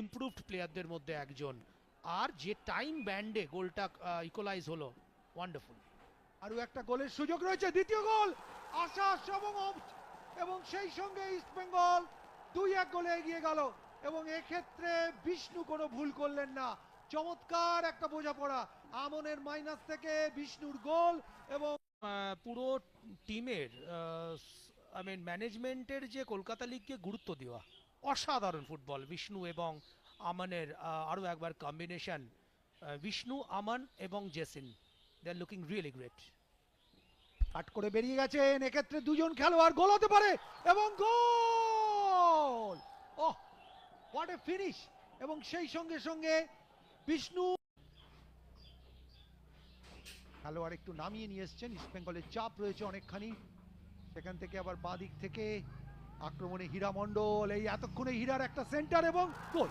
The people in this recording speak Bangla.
ইমপ্রুভড প্লেয়ারদের মধ্যে একজন, আর যে টাইম ব্যান্ডে গোলটা ইকুয়ালাইজ হলো, ওয়ান্ডারফুল। আরো একটা গোলের সুযোগ রয়েছে, দ্বিতীয় গোল আশাস এবং সেই সঙ্গে ইস্টবেঙ্গল 2-1 গোলে এগিয়ে গেল। এবং এক্ষেত্রে বিষ্ণু কোনো ভুল করলেন না, চমৎকার একটা বোঝাপড়া, আমনের মাইনাস থেকে বিষ্ণুর গোল। এবং পুরো টিমের ম্যানেজমেন্টের যে কলকাতা লিগকে গুরুত্ব দেওয়া, অসাধারণ ফুটবল বিষ্ণু এবং আমানের। আরও একবার কম্বিনেশন বিষ্ণু, আমান এবং জেসিন, দে আর লুকিং রিয়েলি গ্রেট। কাট করে বেরিয়ে গেছেন, এক্ষেত্রে দুজন খেলোয়াড়, গোল হতে পারে এবং গোল! ওহ, হোয়াট এ ফিনিশ! এবং সেই সঙ্গে সঙ্গে বিষ্ণু খেলোয়াড় একটু নামিয়ে নিয়ে এসছেন, ইস্টবেঙ্গলের চাপ রয়েছে অনেকখানি। সেখান থেকে আবার বাঁ দিক থেকে আক্রমণে হীরা মণ্ডল, এই এতক্ষণে হীরার একটা সেন্টার এবং গোল।